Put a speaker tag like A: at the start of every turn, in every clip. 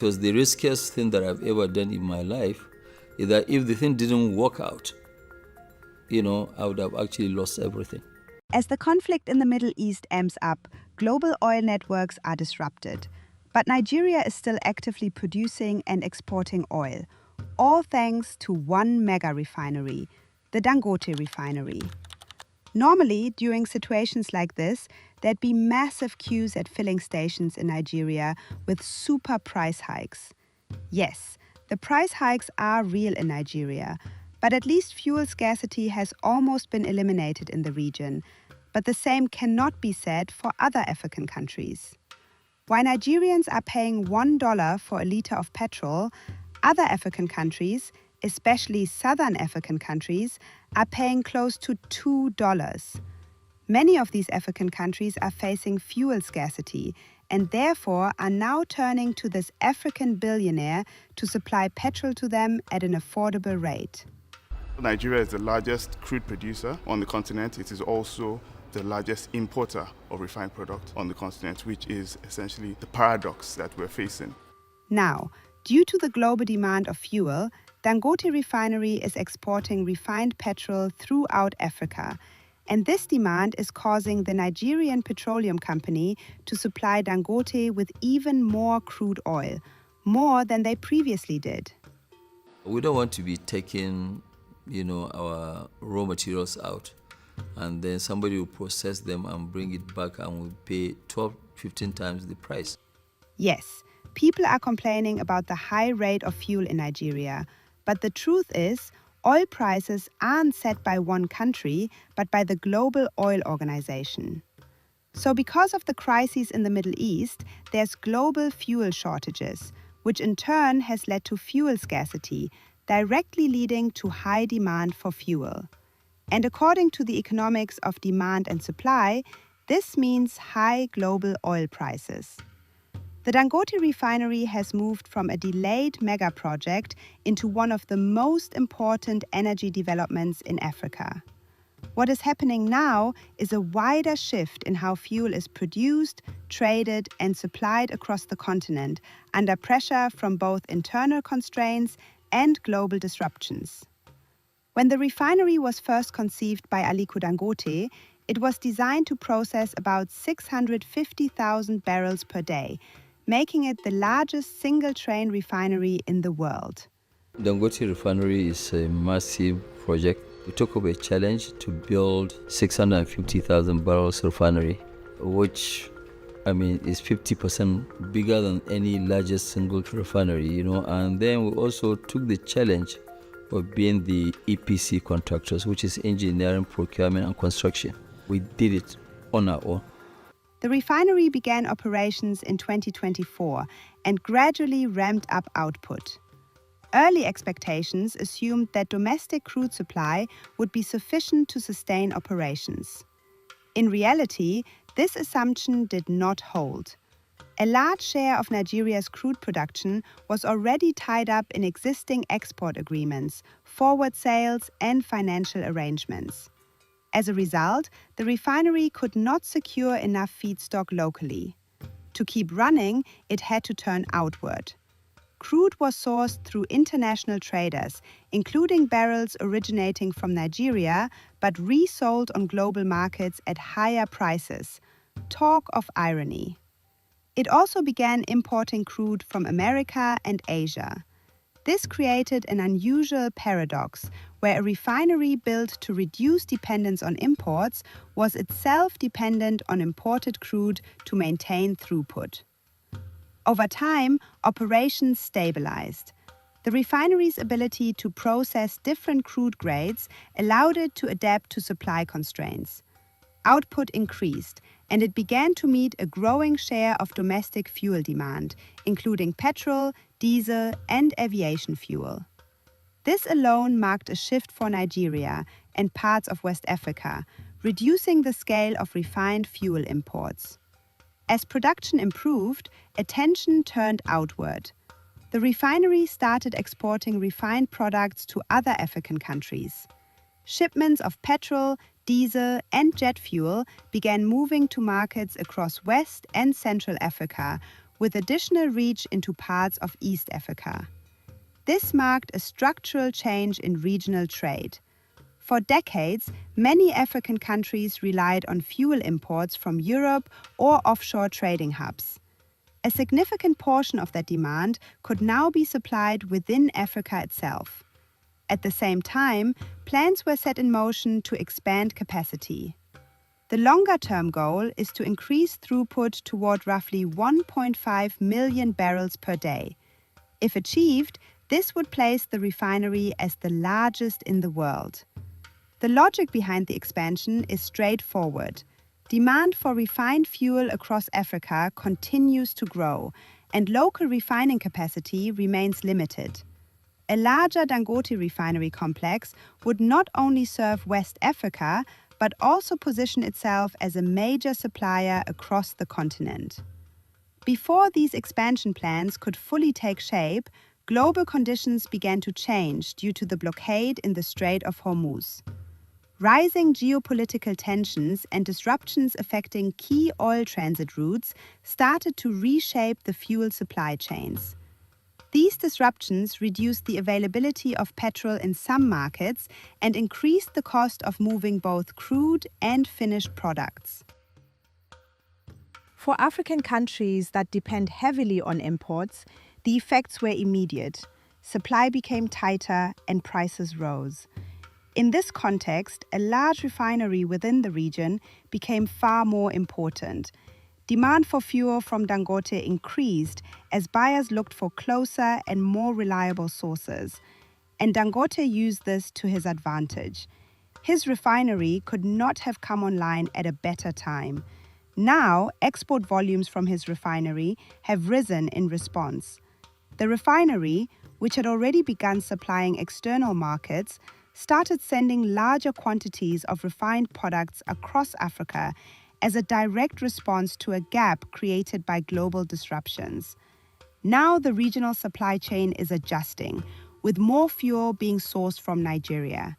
A: It was the riskiest thing that I've ever done in my life, is that if the thing didn't work out, I would have actually lost everything.
B: As the conflict in the Middle East amps up, global oil networks are disrupted. But Nigeria is still actively producing and exporting oil, all thanks to one mega refinery, the Dangote Refinery. Normally, during situations like this, there'd be massive queues at filling stations in Nigeria with super price hikes. Yes, the price hikes are real in Nigeria, but at least fuel scarcity has almost been eliminated in the region. But the same cannot be said for other African countries. While Nigerians are paying $1 for a liter of petrol, other African countries, especially southern African countries, are paying close to $2. Many of these African countries are facing fuel scarcity and therefore are now turning to this African billionaire to supply petrol to them at an affordable rate.
C: Nigeria is the largest crude producer on the continent. It is also the largest importer of refined products on the continent, which is essentially the paradox that we're facing.
B: Now, due to the global demand of fuel, Dangote Refinery is exporting refined petrol throughout Africa. And this demand is causing the Nigerian Petroleum Company to supply Dangote with even more crude oil, more than they previously did.
A: We don't want to be taking, our raw materials out, and then somebody will process them and bring it back and will pay 12, 15 times the price.
B: Yes, people are complaining about the high rate of fuel in Nigeria, but the truth is, oil prices aren't set by one country, but by the Global Oil Organization. So because of the crises in the Middle East, there's global fuel shortages, which in turn has led to fuel scarcity, directly leading to high demand for fuel. And according to the economics of demand and supply, this means high global oil prices. The Dangote Refinery has moved from a delayed mega project into one of the most important energy developments in Africa. What is happening now is a wider shift in how fuel is produced, traded, and supplied across the continent, under pressure from both internal constraints and global disruptions. When the refinery was first conceived by Aliko Dangote, it was designed to process about 650,000 barrels per day, making it the largest single-train refinery in the world.
A: Dangote Refinery is a massive project. We took up a challenge to build 650,000 barrels refinery, which is 50% bigger than any largest single refinery, And then we also took the challenge of being the EPC contractors, which is engineering, procurement, and construction. We did it on our own.
B: The refinery began operations in 2024 and gradually ramped up output. Early expectations assumed that domestic crude supply would be sufficient to sustain operations. In reality, this assumption did not hold. A large share of Nigeria's crude production was already tied up in existing export agreements, forward sales, and financial arrangements. As a result, the refinery could not secure enough feedstock locally. To keep running, it had to turn outward. Crude was sourced through international traders, including barrels originating from Nigeria, but resold on global markets at higher prices. Talk of irony. It also began importing crude from America and Asia. This created an unusual paradox, where a refinery built to reduce dependence on imports was itself dependent on imported crude to maintain throughput. Over time, operations stabilized. The refinery's ability to process different crude grades allowed it to adapt to supply constraints. Output increased, and it began to meet a growing share of domestic fuel demand, including petrol, diesel, and aviation fuel. This alone marked a shift for Nigeria and parts of West Africa, reducing the scale of refined fuel imports. As production improved, attention turned outward. The refinery started exporting refined products to other African countries. Shipments of petrol, diesel, and jet fuel began moving to markets across West and Central Africa, with additional reach into parts of East Africa. This marked a structural change in regional trade. For decades, many African countries relied on fuel imports from Europe or offshore trading hubs. A significant portion of that demand could now be supplied within Africa itself. At the same time, plans were set in motion to expand capacity. The longer-term goal is to increase throughput toward roughly 1.5 million barrels per day. If achieved, this would place the refinery as the largest in the world. The logic behind the expansion is straightforward. Demand for refined fuel across Africa continues to grow, and local refining capacity remains limited. A larger Dangote Refinery complex would not only serve West Africa, but also position itself as a major supplier across the continent. Before these expansion plans could fully take shape, global conditions began to change due to the blockade in the Strait of Hormuz. Rising geopolitical tensions and disruptions affecting key oil transit routes started to reshape the fuel supply chains. These disruptions reduced the availability of petrol in some markets and increased the cost of moving both crude and finished products. For African countries that depend heavily on imports, the effects were immediate. Supply became tighter and prices rose. In this context, a large refinery within the region became far more important. Demand for fuel from Dangote increased as buyers looked for closer and more reliable sources, and Dangote used this to his advantage. His refinery could not have come online at a better time. Now, export volumes from his refinery have risen in response. The refinery, which had already begun supplying external markets, started sending larger quantities of refined products across Africa as a direct response to a gap created by global disruptions. Now the regional supply chain is adjusting, with more fuel being sourced from Nigeria.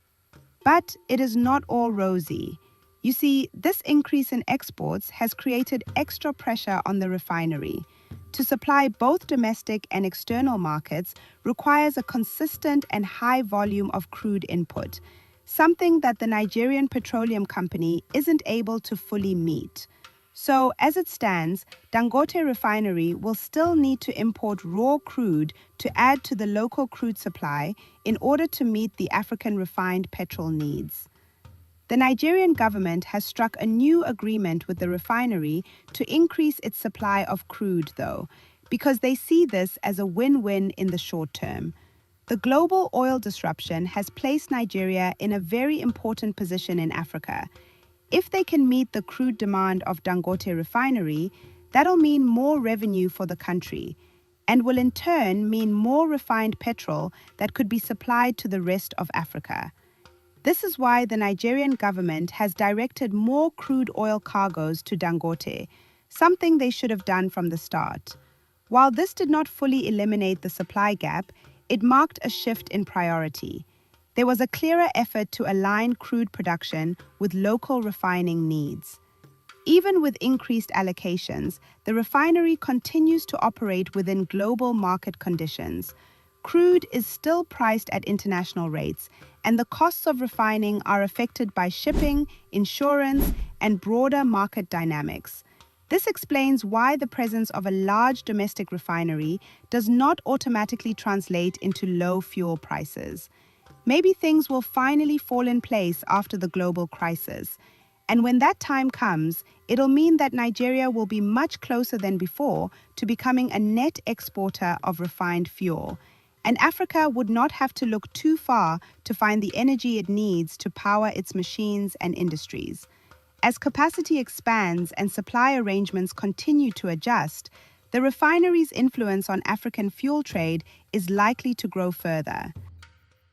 B: But it is not all rosy. You see, this increase in exports has created extra pressure on the refinery. To supply both domestic and external markets requires a consistent and high volume of crude input, something that the Nigerian Petroleum Company isn't able to fully meet. So, as it stands, Dangote Refinery will still need to import raw crude to add to the local crude supply in order to meet the African refined petrol needs. The Nigerian government has struck a new agreement with the refinery to increase its supply of crude, though, because they see this as a win-win in the short term. The global oil disruption has placed Nigeria in a very important position in Africa. If they can meet the crude demand of Dangote Refinery, that'll mean more revenue for the country, and will in turn mean more refined petrol that could be supplied to the rest of Africa. This is why the Nigerian government has directed more crude oil cargoes to Dangote, something they should have done from the start. While this did not fully eliminate the supply gap, it marked a shift in priority. There was a clearer effort to align crude production with local refining needs. Even with increased allocations, the refinery continues to operate within global market conditions. Crude is still priced at international rates, and the costs of refining are affected by shipping, insurance, and broader market dynamics. This explains why the presence of a large domestic refinery does not automatically translate into low fuel prices. Maybe things will finally fall in place after the global crisis. And when that time comes, it'll mean that Nigeria will be much closer than before to becoming a net exporter of refined fuel. And Africa would not have to look too far to find the energy it needs to power its machines and industries. As capacity expands and supply arrangements continue to adjust, the refinery's influence on African fuel trade is likely to grow further.